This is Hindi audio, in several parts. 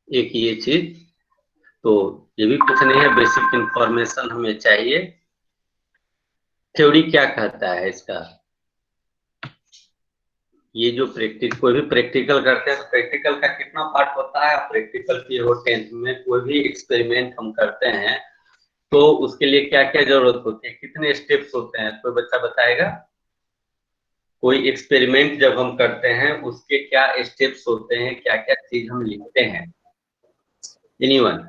एक ये चीज, तो ये भी कुछ नहीं है, बेसिक इंफॉर्मेशन हमें चाहिए। थ्योरी क्या कहता है इसका, ये जो कोई भी प्रैक्टिकल करते हैं तो प्रैक्टिकल का कितना पार्ट होता है, प्रैक्टिकल की हो 10th में कोई भी एक्सपेरिमेंट हम करते हैं तो उसके लिए क्या क्या जरूरत होती है, कितने स्टेप्स होते हैं, कोई बच्चा बताएगा। कोई एक्सपेरिमेंट जब हम करते हैं उसके क्या स्टेप्स होते हैं, क्या क्या चीज हम लिखते हैं, एनीवन।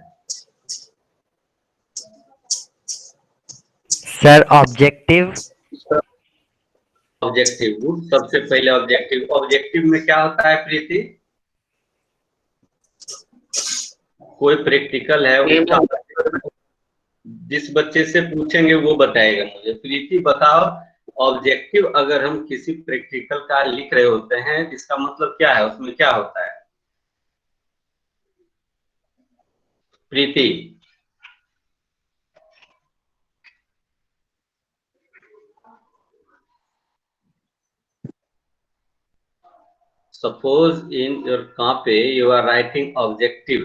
Sir objective. ऑब्जेक्टिव, सबसे पहले ऑब्जेक्टिव, ऑब्जेक्टिव में क्या होता है प्रीति, कोई प्रैक्टिकल है उसका, जिस बच्चे से पूछेंगे वो बताएगा मुझे। प्रीति बताओ, ऑब्जेक्टिव अगर हम किसी प्रैक्टिकल का लिख रहे होते हैं इसका मतलब क्या है, उसमें क्या होता है Preeti. Suppose in your copy you are writing objective.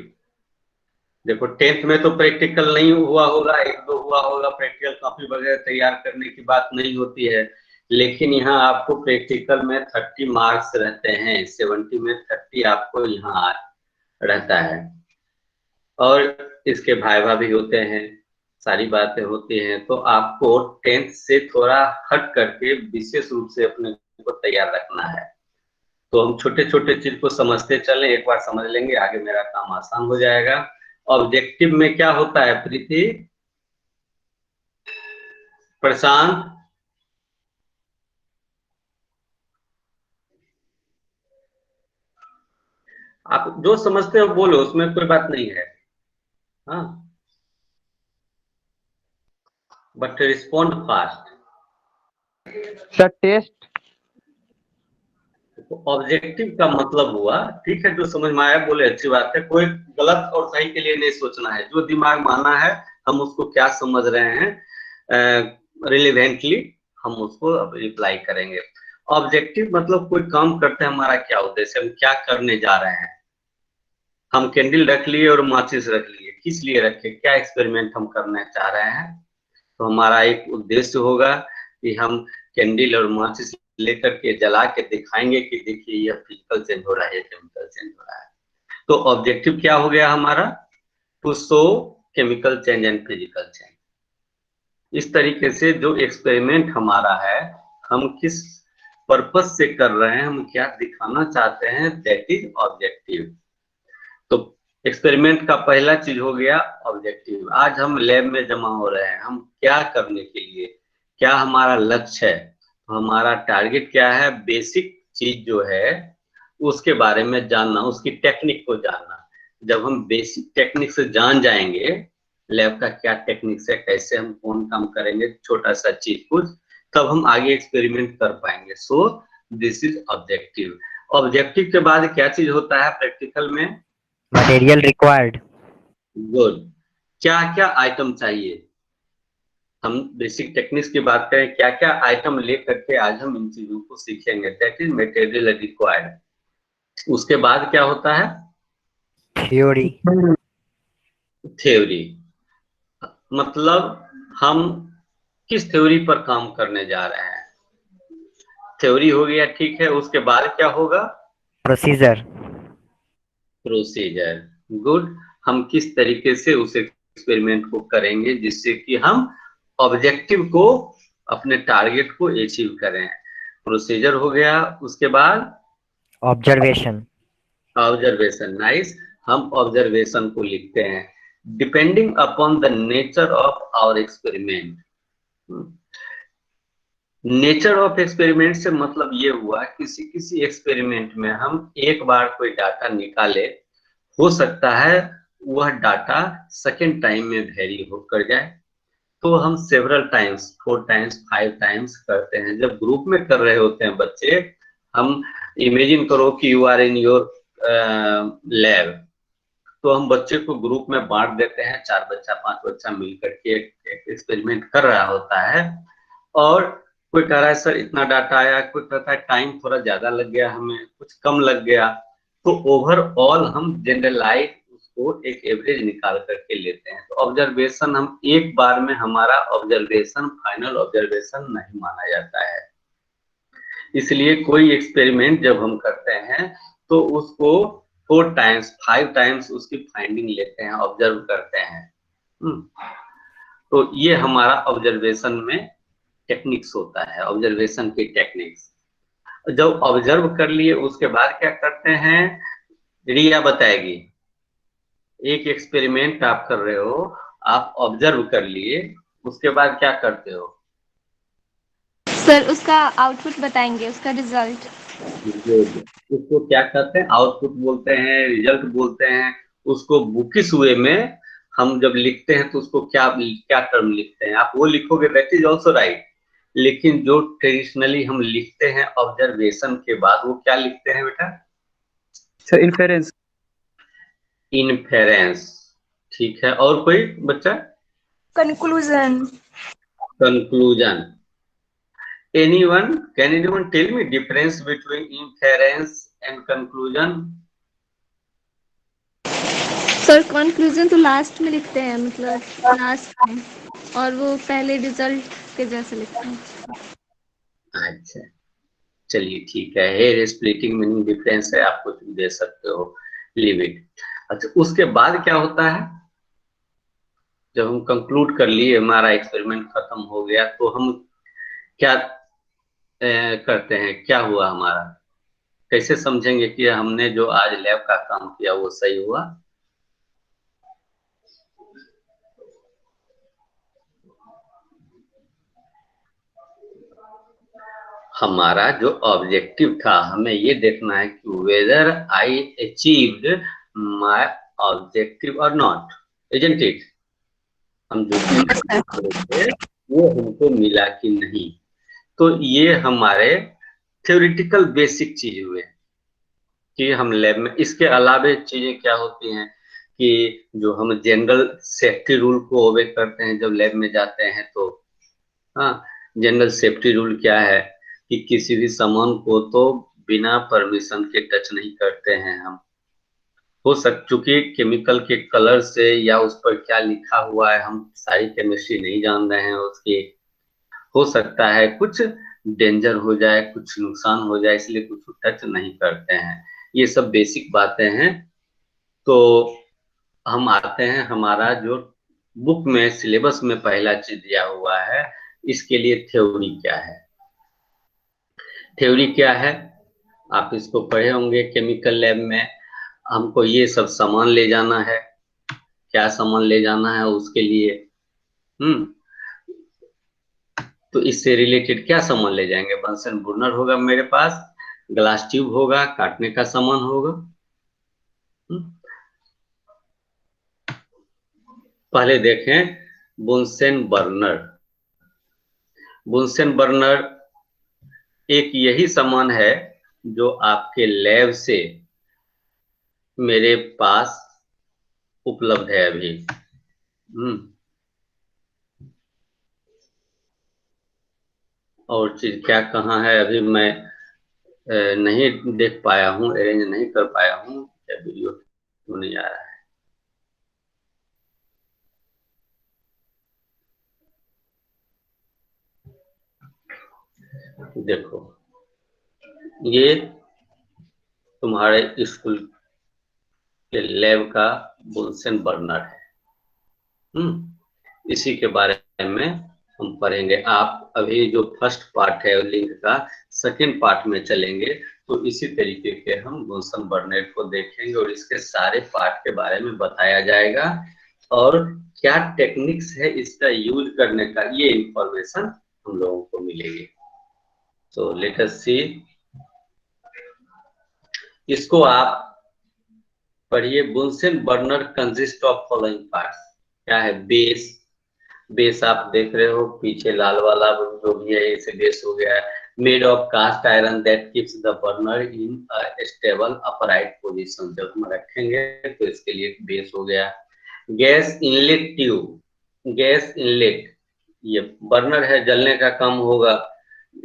देखो 10th में तो प्रैक्टिकल नहीं हुआ होगा, एक दो हुआ होगा प्रैक्टिकल, कॉपी वगैरह तैयार करने की बात नहीं होती है, लेकिन यहाँ आपको प्रैक्टिकल में 30 मार्क्स रहते हैं, 70 में 30 आपको यहाँ रहता है, और इसके भाइवा भी होते हैं, सारी बातें होती हैं, तो आपको 10th से थोड़ा हट करके विशेष रूप से अपने को तैयार रखना है। तो हम छोटे छोटे चीज को समझते चले, एक बार समझ लेंगे आगे मेरा काम आसान हो जाएगा। ऑब्जेक्टिव में क्या होता है प्रीति, प्रशांत, आप जो समझते हो बोलो, उसमें कोई बात नहीं है, हाँ, but respond fast. Sir test. Objective का मतलब हुआ, ठीक है, जो समझ में आया बोले अच्छी बात है, कोई गलत और सही के लिए नहीं सोचना है, जो दिमाग माना है हम उसको क्या समझ रहे हैं रिलेवेंटली हम उसको अब रिप्लाई करेंगे। ऑब्जेक्टिव मतलब कोई काम करते हैं, हमारा क्या उद्देश्य, हम क्या करने जा रहे हैं। हम कैंडल रख लिए और माचिस रख लिए, किस लिए रखे, क्या एक्सपेरिमेंट हम करना चाह रहे हैं, तो हमारा एक उद्देश्य होगा कि हम कैंडल और माचिस लेकर के जला के दिखाएंगे कि देखिए यह फिजिकल चेंज हो रहा है, केमिकल चेंज हो रहा है। तो ऑब्जेक्टिव क्या हो गया हमारा, to show chemical change and physical change. इस तरीके से जो एक्सपेरिमेंट हमारा है, हम किस पर्पज से कर रहे हैं, हम क्या दिखाना चाहते हैं, दैट इज ऑब्जेक्टिव। तो एक्सपेरिमेंट का पहला चीज हो गया ऑब्जेक्टिव। आज हम लैब में जमा हो रहे हैं, हम क्या करने के लिए, क्या हमारा लक्ष्य है, तो हमारा टारगेट क्या है, बेसिक चीज जो है उसके बारे में जानना, उसकी टेक्निक को जानना। जब हम बेसिक टेक्निक से जान जाएंगे, लैब का क्या टेक्निक्स है, कैसे हम कौन काम करेंगे, छोटा सा चीज कुछ, तब हम आगे एक्सपेरिमेंट कर पाएंगे। So this is objective. Objective के बाद क्या चीज होता है प्रैक्टिकल में, मटेरियल रिक्वायर्ड। गुड। क्या क्या आइटम चाहिए, हम बेसिक टेक्निक्स की बात करें, क्या क्या आइटम ले करके आज हम इन चीजों को सीखेंगे, दैट इज मटेरियल रिक्वायर्ड। उसके बाद क्या होता है, थ्योरी। थ्योरी, मतलब हम किस थ्योरी पर काम करने जा रहे हैं। थ्योरी हो गया, ठीक है, उसके बाद क्या होगा, प्रोसीजर। Procedure, good. हम किस तरीके से उस एक्सपेरिमेंट को करेंगे जिससे कि हम ऑब्जेक्टिव को, अपने टारगेट को अचीव करें। प्रोसीजर हो गया, उसके बाद ऑब्जर्वेशन। Observation, nice. हम ऑब्जर्वेशन को लिखते हैं, depending upon the nature of our experiment. Nature of experiment से मतलब ये हुआ, किसी किसी एक्सपेरिमेंट में हम एक बार कोई डाटा निकाले, हो सकता है वह डाटा सेकेंड टाइम में वेरी होकर जाए, तो हम सेवरल टाइम्स, 4 टाइम्स 5 टाइम्स करते हैं। जब ग्रुप में कर रहे होते हैं बच्चे, हम इमेजिन करो कि you are in your lab, तो हम बच्चे को ग्रुप में बांट देते हैं, 4 बच्चा 5 बच्चा मिलकर के एक एक्सपेरिमेंट कर रहा होता है, और कोई कह रहा है सर इतना डाटा आया, कोई कहता है टाइम थोड़ा ज्यादा लग गया, हमें कुछ कम लग गया। तो ओवरऑल हम जनरलाइज उसको एक एवरेज निकाल करके लेते हैं। तो ऑब्जर्वेशन हम एक बार में हमारा ऑब्जर्वेशन फाइनल ऑब्जर्वेशन नहीं माना जाता है। इसलिए कोई एक्सपेरिमेंट जब हम करते हैं तो उसको 4 टाइम्स 5 टाइम्स उसकी फाइंडिंग लेते हैं, ऑब्जर्व करते हैं। तो ये हमारा ऑब्जर्वेशन में टेक्निक्स होता है, ऑब्जर्वेशन की टेक्निक्स। जब ऑब्जर्व कर लिए उसके बाद क्या करते हैं, रिया बताएगी। एक एक्सपेरिमेंट आप कर रहे हो, आप ऑब्जर्व कर लिए, उसके बाद क्या करते हो? सर उसका आउटपुट बताएंगे, उसका रिजल्ट। उसको क्या कहते हैं? आउटपुट बोलते हैं, रिजल्ट बोलते हैं। उसको बुकिश वे में हम जब लिखते हैं तो उसको क्या क्या टर्म लिखते हैं? आप वो लिखोगे, दैट इज ऑल्सो राइट। लेकिन जो ट्रेडिशनली हम लिखते हैं ऑब्जर्वेशन के बाद, वो क्या लिखते हैं बेटा? Sir inference. इनफेरेंस, ठीक है। और कोई बच्चा? Conclusion. Conclusion. Anyone? Can anyone tell me difference between inference and conclusion? Sir conclusion तो लास्ट में लिखते हैं, मतलब लास्ट में, और वो पहले रिजल्ट के जैसे लिखते हैं। अच्छा, चलिए ठीक है। हेयर स्प्लिटिंग मीनिंग डिफरेंस है, आप कुछ भी दे सकते हो, लीव इट। अच्छा, उसके बाद क्या होता है? जब हम कंक्लूड कर लिए, हमारा एक्सपेरिमेंट खत्म हो गया, तो हम क्या करते हैं? क्या हुआ हमारा? कैसे समझेंगे कि हमने जो आज लैब का काम किया वो सही हुआ? हमारा जो ऑब्जेक्टिव था, हमें ये देखना है कि whether I achieved my objective और नॉट, इजंट इट? हम जो थे वो हमको मिला कि नहीं। तो ये हमारे थ्योरेटिकल बेसिक चीज हुए कि हम लैब में। इसके अलावा चीजें क्या होती हैं कि जो हम जनरल सेफ्टी रूल को ओबे करते हैं जब लैब में जाते हैं तो। हाँ, जनरल सेफ्टी रूल क्या है कि किसी भी सामान को तो बिना परमिशन के टच नहीं करते हैं हम। हो सक चूंकि केमिकल के कलर से या उस पर क्या लिखा हुआ है, हम सारी केमिस्ट्री नहीं जान रहे हैं उसकी, हो सकता है कुछ डेंजर हो जाए, कुछ नुकसान हो जाए, इसलिए कुछ टच नहीं करते हैं। ये सब बेसिक बातें हैं। तो हम आते हैं, हमारा जो बुक में सिलेबस में पहला चीज दिया हुआ है, इसके लिए थ्योरी क्या है? थ्योरी क्या है? आप इसको पढ़े होंगे केमिकल लैब में। हमको ये सब सामान ले जाना है, क्या सामान ले जाना है उसके लिए? तो इससे रिलेटेड क्या सामान ले जाएंगे? बंसन बर्नर होगा मेरे पास, ग्लास ट्यूब होगा, काटने का सामान होगा। पहले देखें बुनसेन बर्नर। बुनसेन बर्नर एक यही सामान है जो आपके लैब से मेरे पास उपलब्ध है अभी। और चीज क्या कहाँ है अभी मैं नहीं देख पाया हूँ, अरेंज नहीं कर पाया हूँ। क्या वीडियो क्यों नहीं आ रहा है? देखो, ये तुम्हारे स्कूल के लैब का बुनसेन बर्नर है। इसी के बारे में हम पढ़ेंगे। आप अभी जो फर्स्ट पार्ट है लिंक का, सेकेंड पार्ट में चलेंगे तो इसी तरीके के हम बुनसेन बर्नर को देखेंगे और इसके सारे पार्ट के बारे में बताया जाएगा और क्या टेक्निक्स है इसका यूज करने का, ये इंफॉर्मेशन हम लोगों को मिलेगी। तो लेट अस सी, इसको आप पढ़िए। बुनसेन burner consist of following parts. क्या है? बेस। बेस आप देख रहे हो पीछे लाल वाला जो भी है, इसे बेस हो गया। Made of cast iron that keeps the burner in a stable upright position. जब हम रखेंगे तो इसके लिए बेस हो गया। Gas inlet tube. Gas inlet, ये बर्नर है, जलने का काम होगा।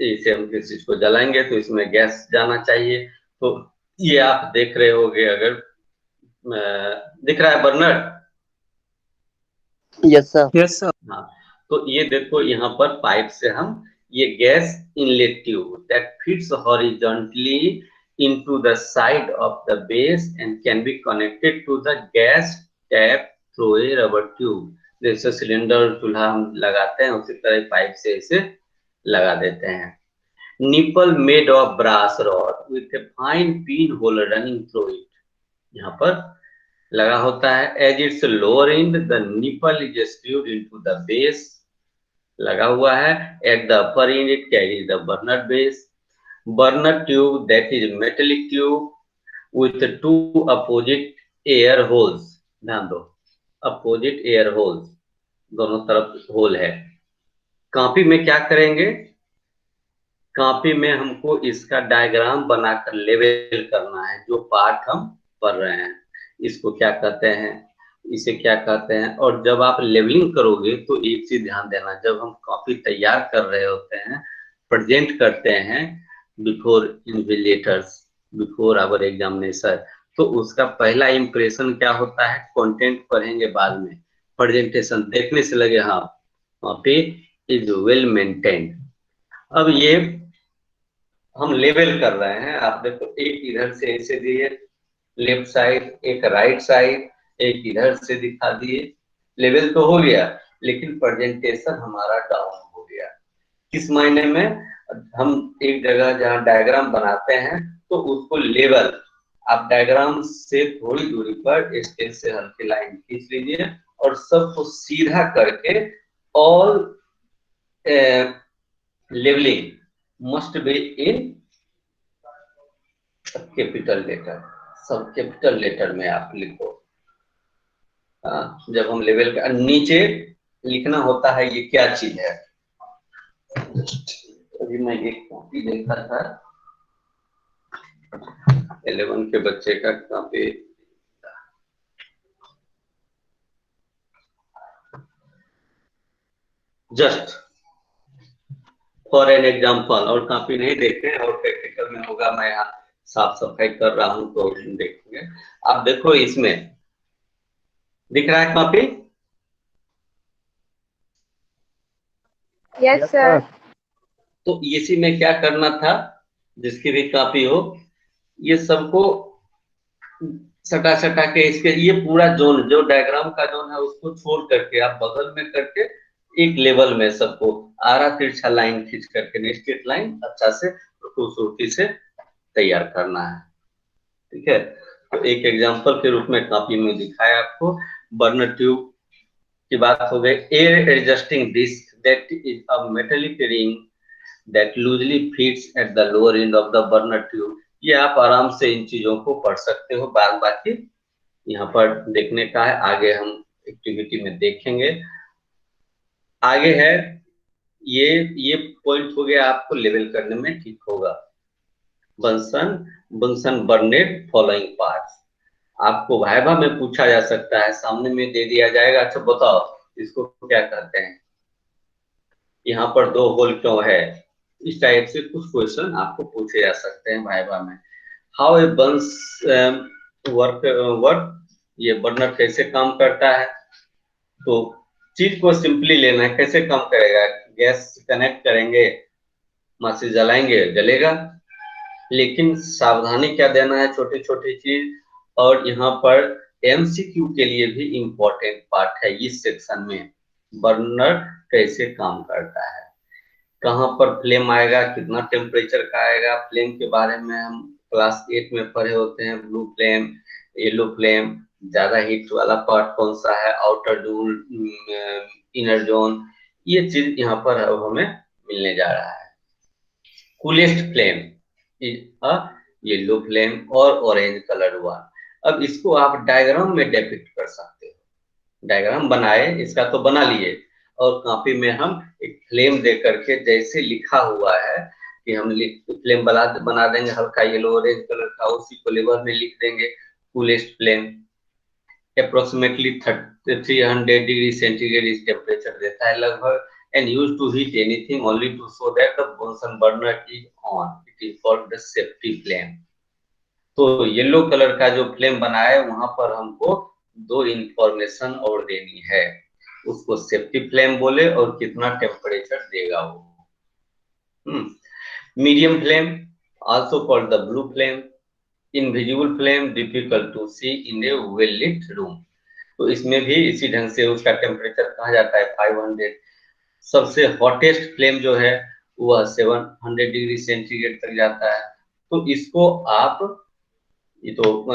इसे हम किसी चीज को जलाएंगे तो इसमें गैस जाना चाहिए। तो ये आप देख रहे होगे, अगर दिख रहा है burner? Yes, sir. Yes, sir. हाँ, तो ये देखो यहाँ पर पाइप से हम ये gas inlet tube that fits horizontally into the side of the base and can be connected to the gas tap through a rubber tube. जैसे सिलेंडर चूल्हा हम लगाते हैं उसी तरह पाइप से इसे लगा देते हैं. Nipple made of brass rod with a fine pin hole running through it. यहाँ पर लगा होता है. As its lower end, the nipple is screwed into the base. लगा हुआ है. At the upper end, it carries the burner base. Burner tube, that is metallic tube with two opposite air holes. ध्यान दो, opposite air holes, दोनों तरफ होल है. कॉपी में क्या करेंगे? कॉपी में हमको इसका डायग्राम बनाकर लेवल करना है. जो पार्ट हम पढ़ रहे हैं इसको क्या कहते हैं, इसे क्या कहते हैं. और जब आप लेवलिंग करोगे तो एक चीज ध्यान देना, जब हम कॉपी तैयार कर रहे होते हैं, प्रेजेंट करते हैं before invigilators, before our examination, तो उसका पहला इंप्रेशन क्या होता है? कंटेंट पढ़ेंगे बाद में, प्रेजेंटेशन देखने से लगे हाँ कॉपी इज वेल मेंटेन्ड. अब ये हम लेवल कर रहे हैं. आप देखो, एक इधर से ऐसे दिए लेफ्ट साइड, एक राइट साइड, एक इधर से दिखा दिए. लेवल तो हो गया लेकिन प्रेजेंटेशन हमारा डाउन हो गया. किस मायने में? हम एक जगह जहाँ डायग्राम बनाते हैं तो उसको लेवल, आप डायग्राम से थोड़ी दूरी पर स्केल से हल्की लाइन खींच लीजिए और सबको सीधा करके all labelling must be in capital letter. सब कैपिटल लेटर में आप लिखो. जब हम लेवल का नीचे लिखना होता है ये क्या चीज है. अभी मैं एक कॉपी देखा था 11 के बच्चे का copy. Just for an example, और कॉपी नहीं देखे और प्रैक्टिकल में होगा, मैं यहाँ साफ सफाई कर रहा हूँ तो देखेंगे. आप देखो इसमें दिख रहा है कॉपी? Yes sir. तो इसी में क्या करना था, जिसकी भी कॉपी हो ये सबको सटा सटा के इसके ये पूरा जोन, जो डायग्राम का जोन है उसको छोड़ करके आप बगल में करके एक लेवल में सबको आरा तिरछा लाइन खींच करके स्ट्रेट लाइन अच्छा से खूबसूरती से तैयार करना है. ठीक है, तो एक एग्जांपल के रूप में कॉपी में दिखाया आपको. बर्नर ट्यूब की बात हो गई. Air adjusting disc that is a metallic ring that loosely fits at the lower end of the burner tube. ये आप आराम से इन चीजों को पढ़ सकते हो, बाद बाकी यहाँ पर देखने का है, आगे हम एक्टिविटी में देखेंगे. आगे है ये पॉइंट हो गया, आपको लेवल करने में ठीक होगा. Bunsen बर्नेट following parts. आपको वाइवा में पूछा जा सकता है, सामने में दे दिया जाएगा. अच्छा बताओ इसको क्या कहते हैं, यहाँ पर 2 होल क्यों है. इस टाइप से कुछ क्वेश्चन आपको पूछे जा सकते हैं वाइवा में. हाउ ए बंस वर्क, ये बर्नर कैसे काम करता है. तो चीज को सिंपली लेना है. कैसे काम करेगा? गैस कनेक्ट करेंगे, माचिस जलाएंगे, जलेगा. लेकिन सावधानी क्या देना है, छोटी छोटी चीज. और यहाँ पर एमसीक्यू के लिए भी इम्पोर्टेंट पार्ट है इस सेक्शन में. बर्नर कैसे काम करता है, कहाँ पर फ्लेम आएगा, कितना टेम्परेचर का आएगा. फ्लेम के बारे में हम क्लास 8 में पढ़े होते हैं. ब्लू फ्लेम, येलो फ्लेम, ज्यादा हीट वाला पार्ट कौन सा है, आउटर जोन, इनर जोन, ये चीज यहाँ पर हमें मिलने जा रहा है. Coolest flame is a yellow flame और ऑरेंज कलर वन. अब इसको आप डायग्राम में डिपिक्ट कर सकते हो. डायग्राम बनाए, इसका तो बना लिए, और कॉपी में हम एक फ्लेम दे करके जैसे लिखा हुआ है कि हम फ्लेम बना देंगे हल्का येलो ऑरेंज कलर का, उसी को लेवल में लिख देंगे coolest flame. Approximately 300 degree centigrade इस टेम्परेचर देता है लगभग, and used to heat anything only to show that the Bunsen burner is on. It is called the safety flame. तो येलो कलर का जो फ्लेम बना है वहां पर हमको 2 इंफॉर्मेशन और देनी है, उसको सेफ्टी फ्लेम बोले और कितना टेम्परेचर देगा वो। Medium flame also called the blue flame, invisible flame difficult to see in a well lit room. तो इसमें भी इसी ढंग से उसका टेम्परेचर कहा जाता है 500। सबसे हॉटेस्ट फ्लेम जो है वह 700 डिग्री सेंटीग्रेड तक जाता है। तो इसको आप, ये तो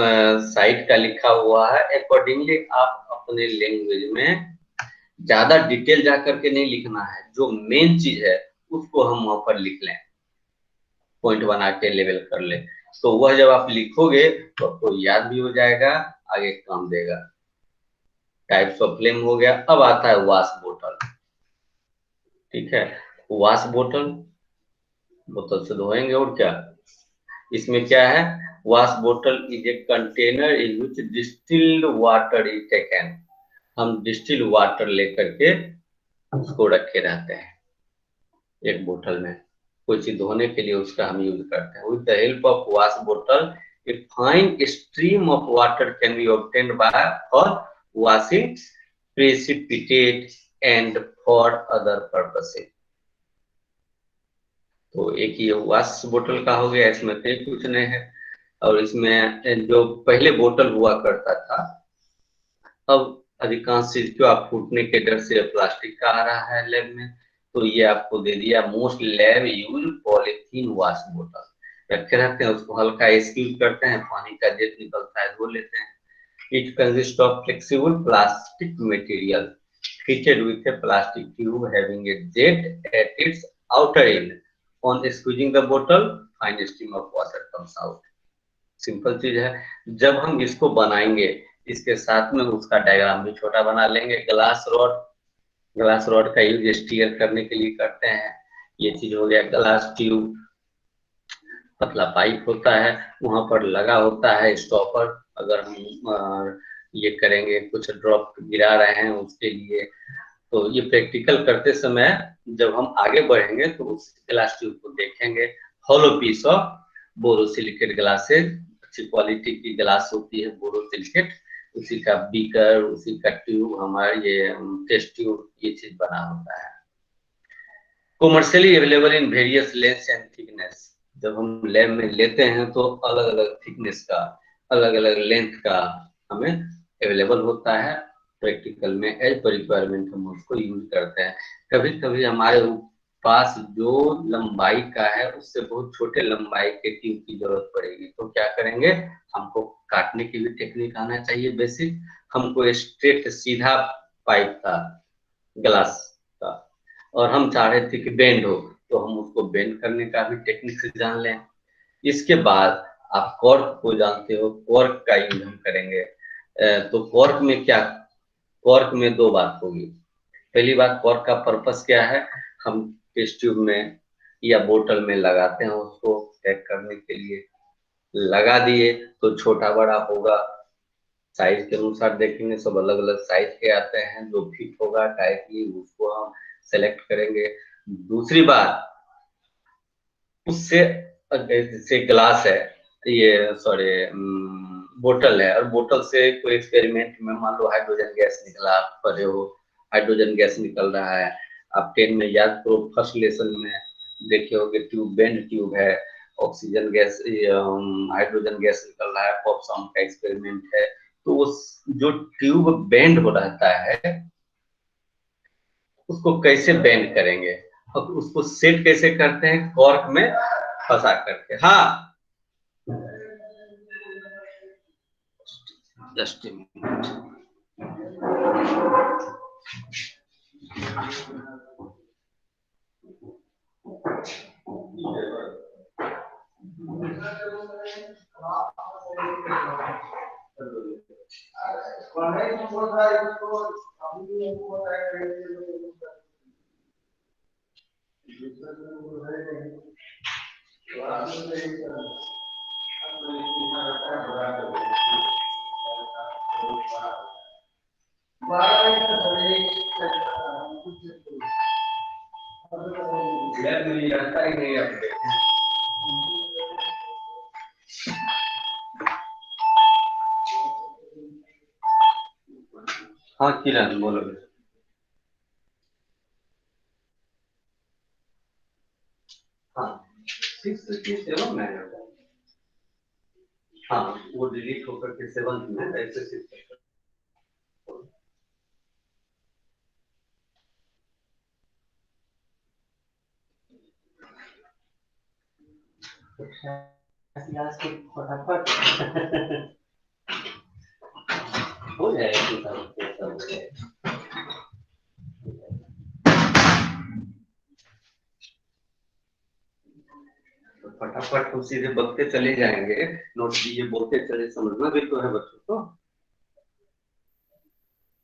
साइट का लिखा हुआ है, अकॉर्डिंगली आप अपने लैंग्वेज में ज्यादा डिटेल जा करके नहीं लिखना है, जो मेन चीज है उसको हम वहां पर लिख लें, पॉइंट बना के लेवल कर ले। तो वह जब आप लिखोगे तो आपको याद भी हो जाएगा, आगे काम देगा। टाइप्स ऑफ फ्लेम हो गया। अब आता है वाश बोतल। ठीक है, वाश बोतल, बोतल से धोएंगे और क्या। इसमें क्या है, वाश बोतल is a container in which distilled water is taken. हम डिस्टिल्ड वाटर लेकर के उसको रखे रहते हैं एक बोतल में, कोई चीज धोने के लिए उसका हम यूज करते हैं। With the help of wash bottle a fine stream of water can be obtained by for washing, precipitate and for other purposes. तो एक ये वाश बोतल का हो गया, इसमें कुछ नहीं है। और इसमें जो पहले बोतल हुआ करता था, अब अधिकांश चीज क्यों आप फूटने के डर से प्लास्टिक का आ रहा है लैब में, तो ये आपको दे दिया most lab use polythene wash बोतल। रखे रहते हैं, उसको हल्का स्क्यूज करते हैं, पानी का जेट निकलता है, धो लेते हैं। It consist of flexible plastic material fitted with a plastic tube having a jet at its outer end. On squeezing the bottle, fine stream of water comes out. Simple चीज है। जब हम इसको बनाएंगे, इसके साथ में उसका डायग्राम भी छोटा बना लेंगे। ग्लास रॉड, ग्लास रॉड का यूज स्टीयर करने के लिए करते हैं। ये चीज हो गया ग्लास ट्यूब, पतला पाइप होता है, वहां पर लगा होता है स्टॉपर। अगर हम ये करेंगे, कुछ ड्रॉप गिरा रहे हैं उसके लिए, तो ये प्रैक्टिकल करते समय जब हम आगे बढ़ेंगे तो उस ग्लास ट्यूब को देखेंगे। Hollow piece of borosilicate glasses, अच्छी क्वालिटी की ग्लास होती है बोरोसिलिकेट, उसी का बीकर, उसी का ट्यूब, हमारा ये टेस्ट ट्यूब, ये चीज बना होता है। Commercially available in various length and thickness. जब हम लैब में लेते हैं तो अलग अलग थिकनेस का, अलग अलग लेंथ का हमें अवेलेबल होता है। प्रैक्टिकल में एज पर रिक्वायरमेंट हम उसको यूज करते हैं। कभी कभी हमारे पास जो लंबाई का है उससे बहुत छोटे लंबाई के ट्यूब की जरूरत पड़ेगी, तो क्या करेंगे, हमको काटने की भी टेक्निक आना चाहिए बेसिक। हमको स्ट्रेट सीधा पाइप था ग्लास का, और हम चाह रहे थे कि बेंड हो, तो हम उसको बेंड करने का भी टेक्निक से जान लें। इसके बाद आप कॉर्क को जानते हो, कॉर्क का यूज हम करेंगे। तो कॉर्क में क्या, कॉर्क में दो बात होगी। पहली बात, कॉर्क का पर्पस क्या है, हम टेस्ट ट्यूब में या बोतल में लगाते हैं उसको पैक करने के लिए। लगा दिए तो छोटा बड़ा होगा, साइज के अनुसार देखेंगे, सब अलग अलग साइज के आते हैं, जो फिट होगा टाइटली उसको हम सेलेक्ट करेंगे। दूसरी बात, उससे जैसे ग्लास है, ये सॉरी बोतल है, और बोतल से कोई एक्सपेरिमेंट में मान लो हाइड्रोजन गैस निकला, आप पढ़े हो हाइड्रोजन गैस निकल रहा है, आप 10 में याद करो, फर्स्ट लेसन में देखे होगे, ट्यूब बेंड ट्यूब है, ऑक्सीजन गैस, हाइड्रोजन गैस निकल रहा है, पॉपसॉन का एक्सपेरिमेंट है। तो उस जो ट्यूब बेंड हो रहता है उसको कैसे बेंड करेंगे, और उसको सेट कैसे करते हैं, कॉर्क में फंसा करके। हाँ, जस्ट ए मिनट। हाँ किरण बोलो। हाँ 6 7 में है। हाँ वो डिलीट होकर के 7 में ऐसे शिफ्ट। फटाफट हो जाएगा। तो फटाफट हम सीधे बढ़ते चले जाएंगे, नोट ये बोलते चले, समझना भी तो है बच्चों को।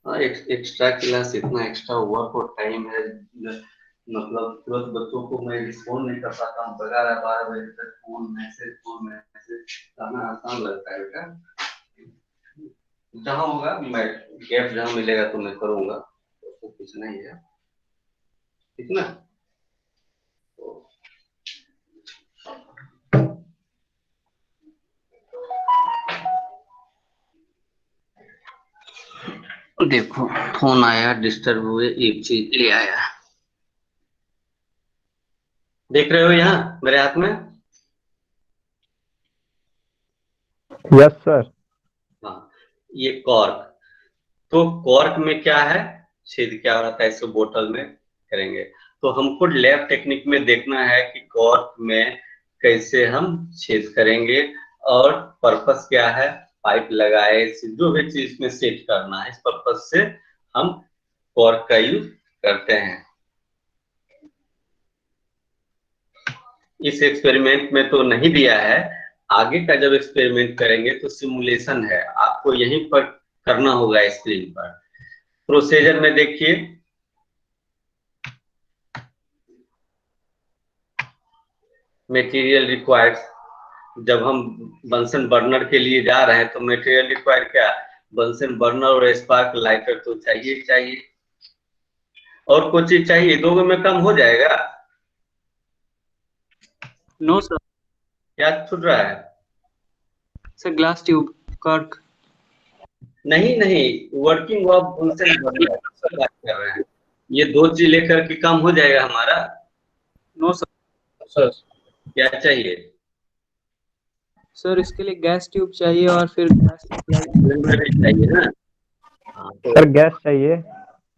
हाँ एक्स्ट्रा क्लास इतना एक्स्ट्रा वर्क और टाइम है, मतलब तुरंत बच्चों को मैं रिस्पॉन्ड नहीं कर पाता हूँ, 12 बजे तक फोन मैसेज करना आसान लगता है बेटा। जहाँ होगा मैं गैप जहाँ मिलेगा तो मैं करूँगा, तो कुछ नहीं है, ठीक ना। देखो फोन आया, डिस्टर्ब हुए, एक चीज ले आया, देख रहे हो यहाँ मेरे हाथ में। Yes sir. हाँ ये कॉर्क, तो कॉर्क में क्या है, छेद क्या रहता है, इसको बोतल में करेंगे। तो हमको लैब टेक्निक में देखना है कि कॉर्क में कैसे हम छेद करेंगे, और पर्पस क्या है, पाइप लगाए, जो भी चीज में सेट करना है, इस पर्पस से हम कॉर्क का यूज करते हैं। इस एक्सपेरिमेंट में तो नहीं दिया है, आगे का जब एक्सपेरिमेंट करेंगे तो सिमुलेशन है, आपको यहीं पर करना होगा स्क्रीन पर। प्रोसीजर में देखिए, मटेरियल रिक्वायर्ड, जब हम बंसन बर्नर के लिए जा रहे हैं तो मटेरियल रिक्वायर्ड क्या, बंसन बर्नर और स्पार्क लाइटर तो चाहिए चाहिए, और कुछ चीज चाहिए, दो में काम हो जाएगा। No sir. क्या छूट रहा है? Sir glass tube cork. नहीं नहीं, वर्किंग ऑफ बंसन बर्नर सब बात कर रहे हैं, ये दो चीज लेकर के काम हो जाएगा हमारा। No sir. क्या चाहिए? सर इसके लिए गैस ट्यूब चाहिए और फिर गैस सिलेंडर भी चाहिए ना। हाँ तो सर गैस चाहिए।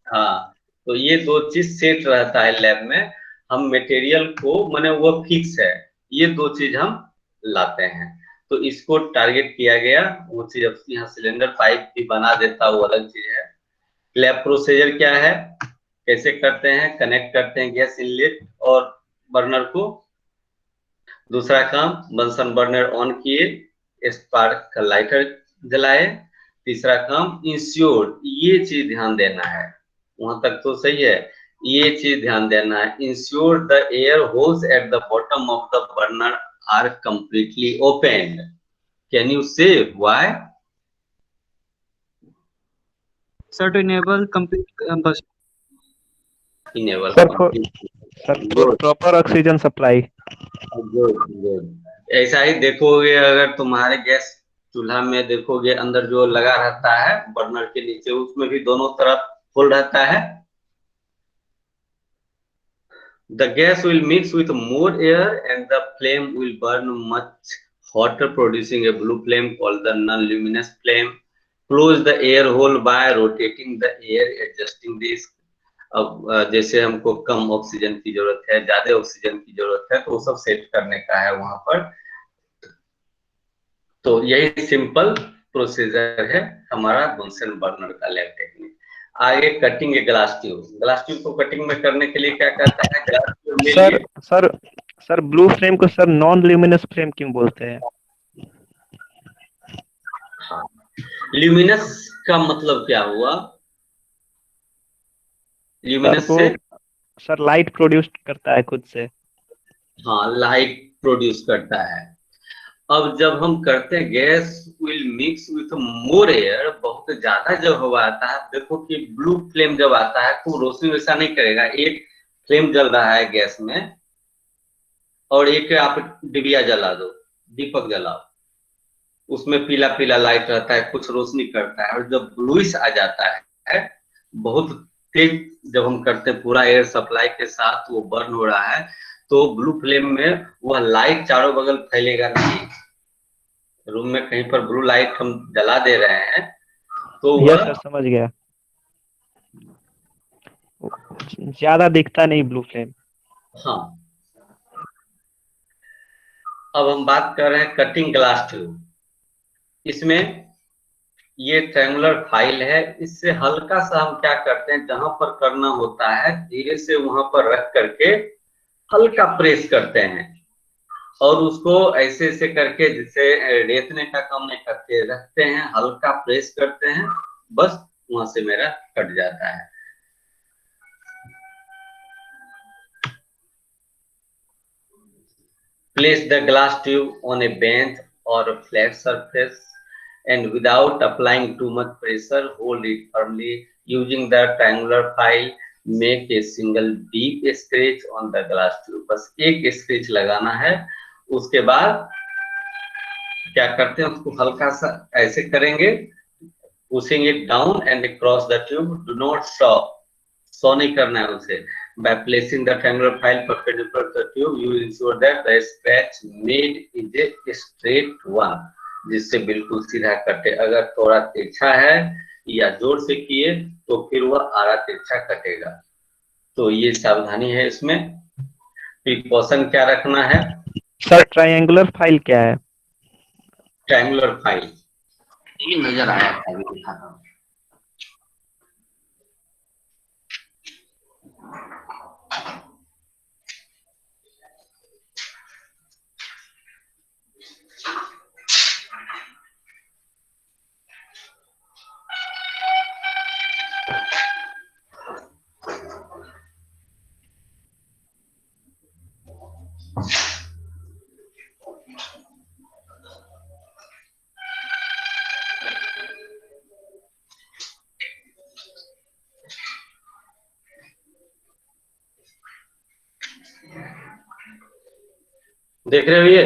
हाँ, तो ये दो चीज सेट रहता है लैब में, हम मटेरियल को माने वो फिक्स है, ये दो चीज हम लाते हैं, तो इसको टारगेट किया गया, वो चीज अब यहाँ सिलेंडर पाइप भी बना देता, वो अलग चीज है। लैब प्रोसीजर क्या है, कैसे करते हैं, कनेक्ट करते हैं गैस इनलेट और बर्नर को। दूसरा काम, बंसन बर्नर ऑन किए, स्पार्क का लाइटर जलाए। तीसरा काम, इंश्योर, ये चीज ध्यान देना है, वहां तक तो सही है, ये चीज ध्यान देना है, ensure the air holes at the bottom of the burner are completely open. Can you say why? Sir to enable complete combustion. Enable sir proper oxygen supply. Good, ऐसा ही देखोगे अगर तुम्हारे गैस चूल्हा में देखोगे, अंदर जो लगा रहता है बर्नर के नीचे, उसमें भी दोनों तरफ होल रहता है। The gas will mix with more air and the flame will burn much hotter, producing a blue flame called the non-luminous flame. Close the air hole by rotating the air, adjusting this. अब जैसे हमको कम ऑक्सीजन की जरूरत है, ज्यादा ऑक्सीजन की जरूरत है, तो वो सब सेट करने का है वहां पर। तो यही सिंपल प्रोसीजर है हमारा बंसन बर्नर का लैब टेक्निक। आगे कटिंग है ग्लास ट्यूब। ग्लास ट्यूब को कटिंग में करने के लिए क्या करता है, ग्लास ट्यूब ले सर लिए। सर सर ब्लू फ्लेम को सर नॉन ल्यूमिनस फ्लेम क्यों बोलते हैं? हाँ, ल्यूमिनस का मतलब क्या हुआ, ल्यूमिनस से सर लाइट प्रोड्यूस करता है खुद से। हाँ, लाइट प्रोड्यूस करता है। अब जब हम करते हैं gas will mix with more air, बहुत ज्यादा जब हवा आता है, देखो कि ब्लू फ्लेम जब आता है तो रोशनी वैसा नहीं करेगा, एक फ्लेम जल रहा है गैस में और एक आप डिबिया जला दो, दीपक जलाओ, उसमें पीला पीला लाइट रहता है, कुछ रोशनी करता है, और जब ब्लूइश आ जाता है है, बहुत तेज जब हम करते हैं पूरा एयर सप्लाई के साथ वो बर्न हो रहा है, तो ब्लू फ्लेम में वह लाइट चारों बगल फैलेगा नहीं। रूम में कहीं पर ब्लू लाइट हम जला दे रहे हैं तो यस वह सर, समझ गया। ज्यादा दिखता नहीं ब्लू फ्लेम। हाँ। अब हम बात कर रहे हैं कटिंग ग्लास ट्यूब। इसमें ये ट्रायंगुलर फाइल है, इससे हल्का सा हम क्या करते हैं, जहां पर करना होता है धीरे से वहां पर रख करके हल्का प्रेस करते हैं, और उसको ऐसे ऐसे करके, जिसे रेतने का काम नहीं करते, रखते हैं, हल्का प्रेस करते हैं, बस वहां से मेरा कट जाता है। Place the glass tube on a bench or a flat surface and without applying too much pressure, hold it firmly using the triangular file. Make a single deep scratch on the glass tube. बस एक स्क्रेच लगाना है। उसके बाद क्या करते हैं, उसको हल्का सा ऐसे करेंगे, pushing it down and across the tube. Do not saw नहीं करना है उसे। By placing the triangular file perpendicular to the tube, you ensure that the scratch made is a straight one, जिससे बिल्कुल सीधा कटे। अगर थोड़ा तिरछा है या जोर से किए तो फिर वह आड़ा तिरछा कटेगा। तो ये सावधानी है इसमें। प्रिकॉशन क्या रखना है? सर ट्रायंगुलर फाइल क्या है? ट्रायंगुलर फाइल ये नजर आया था, अभी दिखाता हूँ। देख रहे हो ये?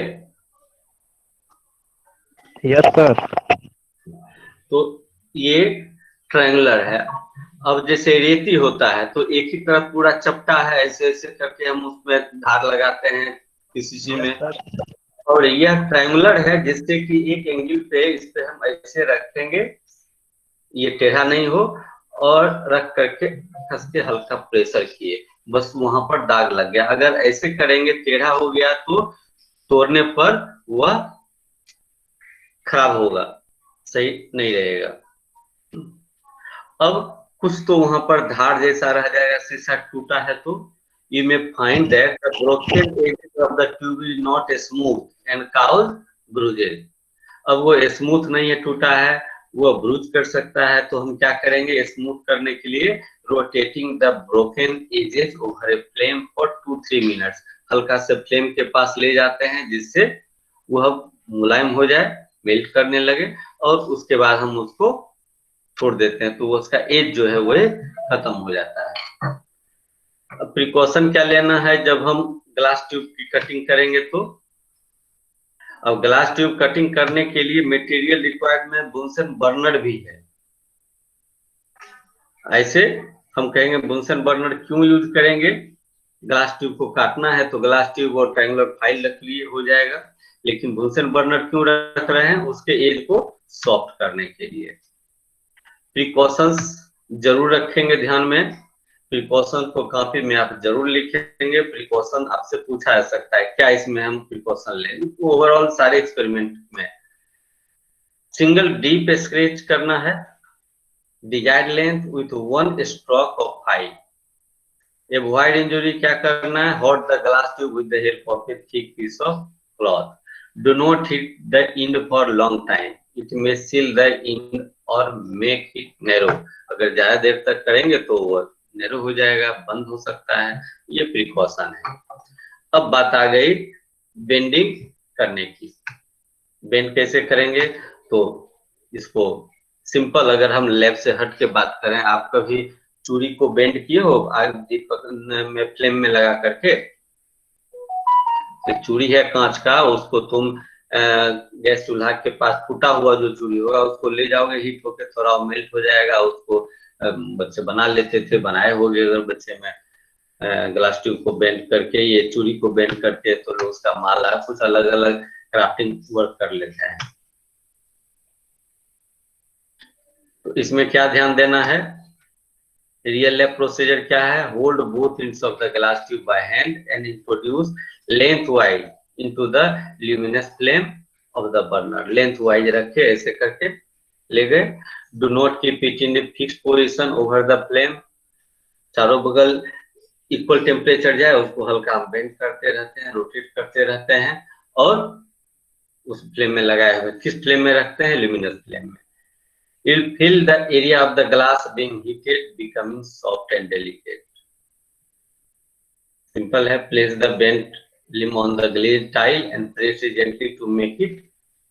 Yes sir. तो ये ट्रायंगुलर है। अब जैसे रेती होता है तो एक ही तरफ पूरा चपटा है, ऐसे ऐसे करके हम उसमें धार लगाते हैं किसी चीज में, और यह ट्रायंगुलर है जिससे कि एक एंगल पे इस पे हम ऐसे रखेंगे, ये टेढ़ा नहीं हो, और रख करके कस के हल्का प्रेशर किए, बस वहां पर दाग लग गया। अगर ऐसे करेंगे टेढ़ा हो गया तो तोड़ने पर वह खराब होगा, सही नहीं रहेगा। अब कुछ तो वहां पर धार जैसा रह जाएगा, शीशा टूटा है तो। You may find that the broken edges of the tube is not smooth and cause bruises. अब वो स्मूथ नहीं है, टूटा है, वो ब्रूज कर सकता है। तो हम क्या करेंगे स्मूथ करने के लिए, rotating the broken edges over a flame for 2-3 minutes, हल्का से फ्लेम के पास ले जाते हैं जिससे वह मुलायम हो जाए, मेल्ट करने लगे, और उसके बाद हम उसको छोड़ देते हैं तो उसका एज जो है वो खत्म हो जाता है। अब प्रिकॉशन क्या लेना है जब हम ग्लास ट्यूब की कटिंग करेंगे? तो अब ग्लास ट्यूब कटिंग करने के लिए मटेरियल रिक्वायर्ड में बुनसन बर्नर भी है। ऐसे हम कहेंगे बुनसन बर्नर क्यों यूज करेंगे? ग्लास ट्यूब को काटना है तो ग्लास ट्यूब और ट्रायंगुलर फाइल रख लिए हो जाएगा, लेकिन बुनसन बर्नर क्यों रख रहे हैं? उसके एज को सॉफ्ट करने के लिए। प्रिकॉशंस जरूर रखेंगे ध्यान में, प्रिकॉशन को कॉपी में आप जरूर लिखेंगे। प्रिकॉशन आपसे पूछा जा सकता है क्या इसमें हम प्रिकॉशन लें, ओवरऑल सारे एक्सपेरिमेंट में। सिंगल डीप स्क्रैच करना है, desired length with 1 stroke of file. Avoid injury क्या करना है, hold the glass tube with the help of a thick piece of cloth. Do not hit the end for long time, it may seal the end और मेक इट नैरो। अगर ज्यादा देर तक करेंगे तो वो नैरो हो जाएगा, बंद हो सकता है। ये प्रिकॉशन है। अब बात आ गई बेंडिंग करने की। बेंड कैसे करेंगे? तो इसको सिंपल, अगर हम लेफ्ट से हट के बात करें, आप कभी चूड़ी को बेंड किए हो आग दीपक में फ्लेम में लगा करके? चूड़ी है कांच का, उसको तुम गैस चूल्हा के पास फूटा हुआ जो चूड़ी होगा उसको ले जाओगे, हीट होकर थोड़ा मेल्ट हो जाएगा, उसको बच्चे बना लेते थे, बनाए होंगे अगर बच्चे में ग्लास ट्यूब को बेंड करके, ये चूड़ी को बेंड करके, तो लोग उसका माला कुछ अलग अलग क्राफ्टिंग वर्क कर लेते हैं। तो इसमें क्या ध्यान देना है, रियल लैब प्रोसीजर क्या है, hold both ends of the glass tube by hand and introduce length wise into the luminous flame of the burner. Length wise रखे, ऐसे करके ले गए। Do not keep it in a fixed position over the flame, चारों बगल इक्वल टेम्परेचर जाए उसको हल्का हम बेंड करते रहते हैं, रोटेट करते रहते हैं, और उस फ्लेम में लगाए हुए, किस फ्लेम में रखते हैं, ल्यूमिनस फ्लेम में। You'll feel the area of the glass being heated, becoming soft and delicate. Simple है, place the bent limb on the glazed tile and press it gently to make it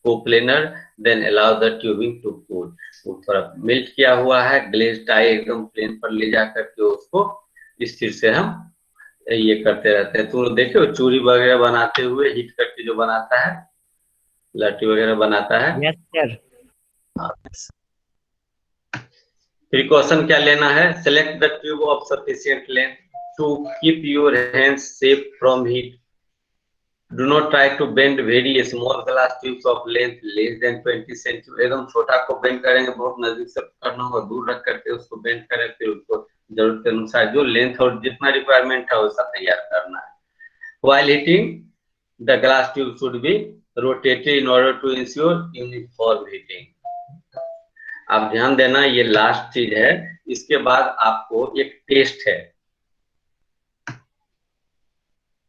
coplanar, then allow the tubing to cool. वो थोड़ा मेल्ट किया हुआ है, ग्लेज टाइल एकदम प्लेन पर ले जा करके उसको स्थिर से हम ये करते रहते हैं। तुम देखो चूड़ी वगैरह बनाते हुए हीट करके जो बनाता है, लाठी वगैरह बनाता है। Yes, sir. प्रिकॉशन क्या लेना है, select the tube of sufficient length to keep your hands safe from heat. Do not try to bend very small glass tubes of length less than 20 centimetre. एकदम छोटा को बेंड करेंगे, बहुत नजदीक से करना होगा, दूर रख करके उसको बेंड करें, फिर उसको जरूरत के अनुसार जो लेंथ और जितना रिक्वायरमेंट है वैसा तैयार करना है। While heating the glass tube should be rotated in order to ensure uniform heating. आप ध्यान देना, ये लास्ट चीज है। इसके बाद आपको एक टेस्ट है,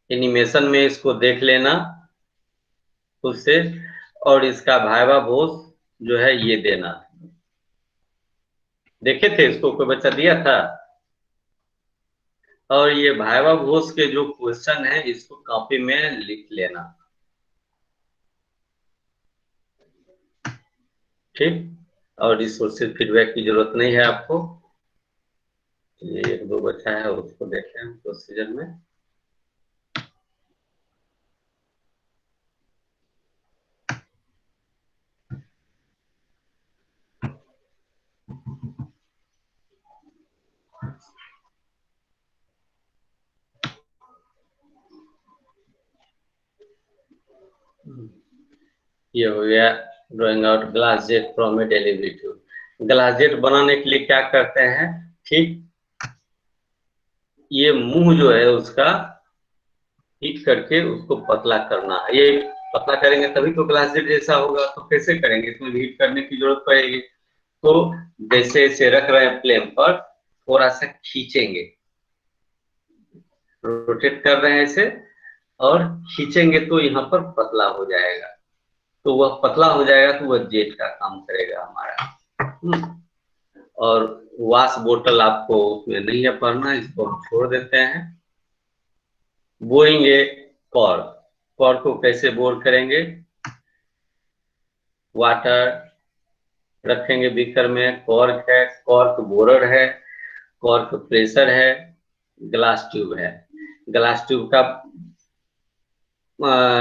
एनिमेशन में इसको देख लेना खुद से, और इसका भाइवा भोज जो है ये देना। देखे थे इसको, कोई बच्चा दिया था? और ये भाइवा भोज के जो क्वेश्चन है इसको कॉपी में लिख लेना, ठीक। और रिसोर्सेज फीडबैक की जरूरत नहीं है आपको। ये एक दो बच्चा है उसको देखें हम प्रोसीजर में। ये हो गया drawing out glass jet from a delivery tube. Glass jet बनाने के लिए क्या करते हैं, ठीक, ये मुंह जो है उसका हीट करके उसको पतला करना है। ये पतला करेंगे तभी तो ग्लास जेट जैसा होगा। तो कैसे करेंगे, इसमें हीट करने की जरूरत पड़ेगी। तो जैसे इसे रख रहे हैं फ्लेम पर, थोड़ा सा खींचेंगे, रोटेट कर रहे हैं इसे, और खींचेंगे तो यहाँ पर पतला हो जाएगा। तो वह पतला हो जाएगा तो वह जेट का काम करेगा हमारा। और वाश बोतल आपको उसमें नहीं है पढ़ना, इसको हम छोड़ देते हैं। बोएंगे कॉर्क, कॉर्क को कैसे बोर करेंगे, वाटर रखेंगे बीकर में, कॉर्क है, कॉर्क बोरर है, कॉर्क प्रेशर है, ग्लास ट्यूब है। ग्लास ट्यूब का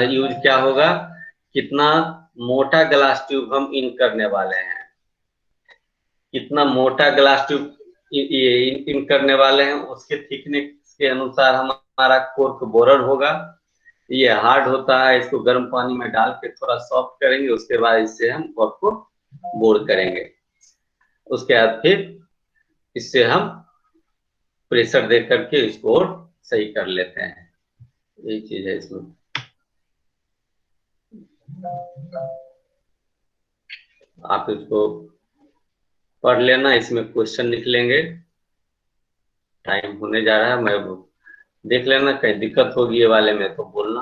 यूज क्या होगा, कितना मोटा ग्लास ट्यूब हम इन करने वाले हैं, कितना मोटा ग्लास ट्यूब इन करने वाले हैं, उसके थिकनेस के अनुसार हमारा कॉर्क बोरर होगा। ये हार्ड होता है, इसको गर्म पानी में डाल के थोड़ा सॉफ्ट करेंगे, उसके बाद इससे हम कॉर्क को बोर करेंगे। उसके बाद फिर इससे हम प्रेशर दे करके इसको सही कर लेते हैं। यही चीज है इसमें। आप इसको पढ़ लेना, इसमें क्वेश्चन निकलेंगे। टाइम होने जा रहा है, मैं देख लेना, कहीं दिक्कत होगी ये वाले में तो बोलना।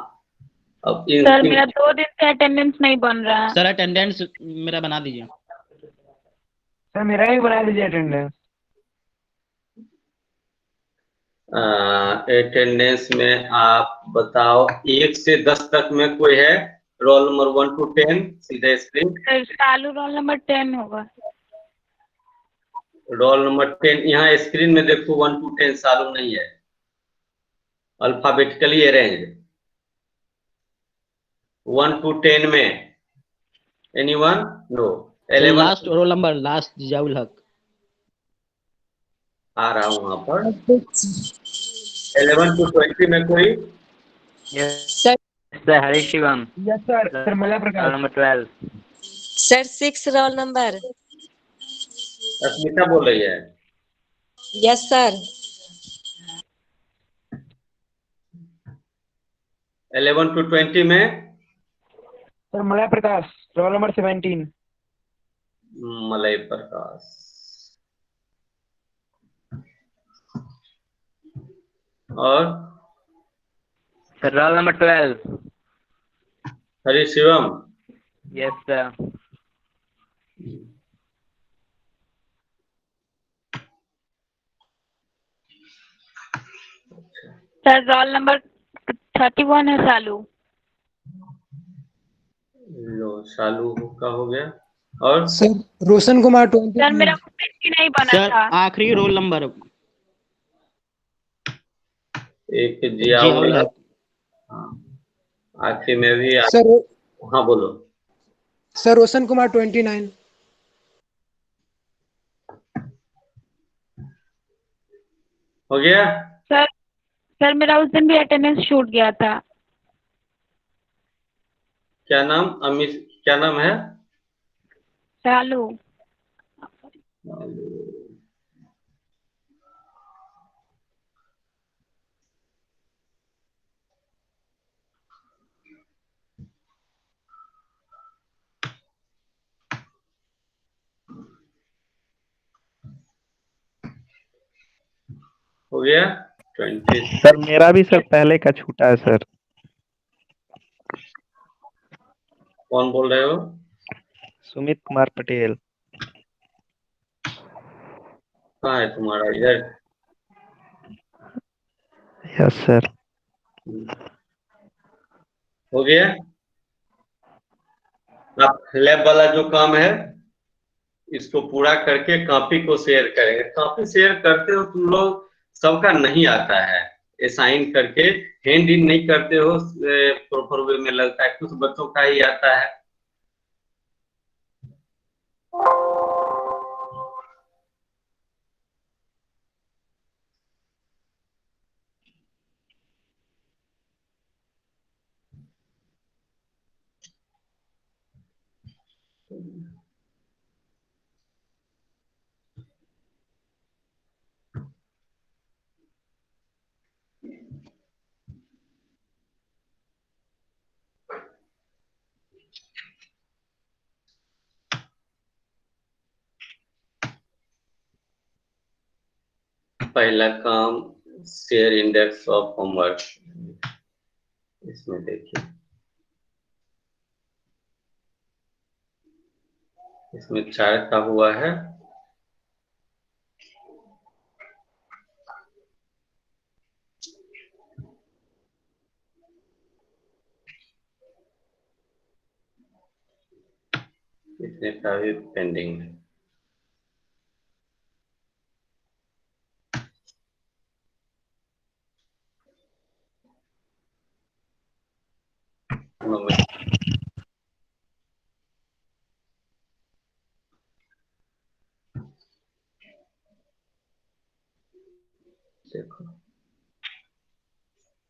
अब सर मेरा 2 दिन से अटेंडेंस नहीं बन रहा है। सर अटेंडेंस मेरा बना दीजिए। सर मेरा भी बना दीजिए अटेंडेंस। अटेंडेंस में आप बताओ 1 से 10 तक में कोई है, रोल नंबर 1 to 10, सीधे स्क्रीन। सर चालू रोल नंबर 10 होगा। रोल नंबर 10 यहाँ स्क्रीन में देखो, 1 to 10 चालू नहीं है, अल्फाबेटिकली अरेंज 1 to 10 में। Anyone? No. 11 last roll number last Ziaul Haq. आ रहा हूँ वहां पर 11 to 20 में कोई sir Hari Shivam. Yes sir Nirmala Prakash. Number 12। Sir 6 roll number. Asmita बोल रही है। Yes sir. 11 to 20 में sir Malay Prakash roll number 17। Malay Prakash. और sir roll number 12। Hari Shivam. Yes sir. Sir roll number 31 है सालू। लो शालू का हो गया। और सर रोशन कुमार 20। सर मेरा कमेंट ही नहीं बना सर था। आखिरी रोल नंबर एक जियाउल जियाउल है। है। हाँ, आखिरी में भी सर हाँ बोलो। सर रोशन कुमार 29। हो गया। सर मेरा उस दिन भी अटेंडेंस छूट गया था। क्या नाम अमित, क्या नाम है? सालू। हो गया 20। सर मेरा भी सर पहले का छूटा है सर। कौन बोल रहे हो? सुमित कुमार पटेल। कहाँ है तुम्हारा? इधर। Yes sir. हो गया। आप लैब वाला जो काम है इसको पूरा करके कॉपी को शेयर करेंगे। कॉपी शेयर करते हो तुम लोग, सबका नहीं आता है। असाइन करके हैंड इन नहीं करते हो प्रॉपर वे में, लगता है कुछ बच्चों का ही आता है। पहला काम शेयर इंडेक्स ऑफ होमवर्क। इसमें देखिए, इसमें 4 का हुआ है। इतने का भी पेंडिंग है। देखो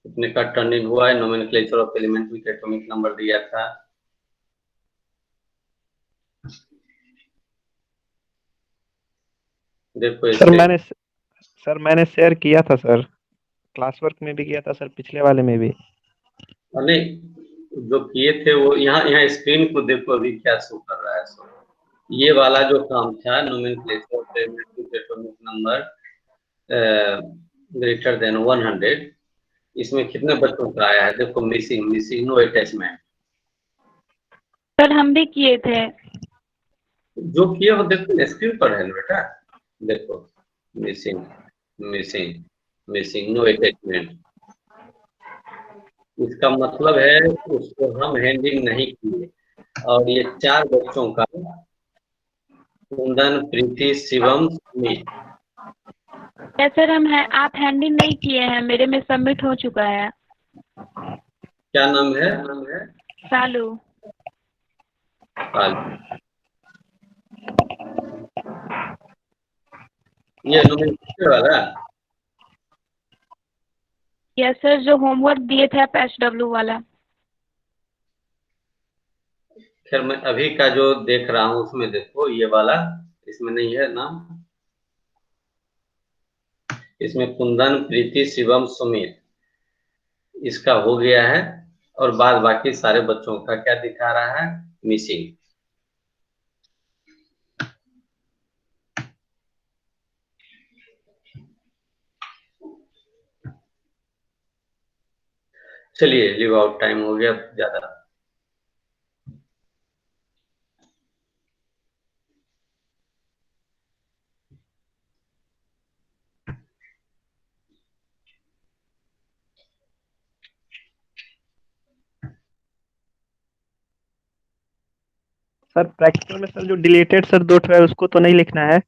इतने का टर्निंग हुआ है। Nomenclature of element with atomic number दिया था। देखो सर मैंने शेयर किया था सर, क्लास वर्क में भी किया था सर, पिछले वाले में भी। नहीं, जो किए थे वो यहाँ यहाँ स्क्रीन को देखो अभी क्या शो कर रहा है। सो ये वाला जो काम था nomenclature of element with atomic number greater than 100, इसमें कितने बच्चों का आया है? देखो मिसिंग नो अटैचमेंट। सर हम भी किए थे। जो किए हो देखो स्क्रीन पर है ना बेटा। देखो missing missing missing no attachment. इसका मतलब है उसको हम हैंडिंग नहीं किए। और ये 4 बच्चों का कुंदन, प्रीति, शिवम, सुमित। क्या सर आप हैंडिंग नहीं किए हैं, मेरे में सबमिट हो चुका है। क्या नाम है? सालू। ये नोमेनक्लेचर वाला। यस सर, जो होमवर्क दिए थे आप SW वाला। खैर मैं अभी का जो देख रहा हूँ उसमें देखो ये वाला, इसमें नहीं है नाम। इसमें कुंदन, प्रीति, शिवम, सुमित, इसका हो गया है। और बाद बाकी सारे बच्चों का क्या दिखा रहा है, मिसिंग। चलिए लीव आउट टाइम हो गया ज्यादा। सर प्रैक्टिकल में सर जो डिलीटेड सर 2 ठो है उसको तो नहीं लिखना है?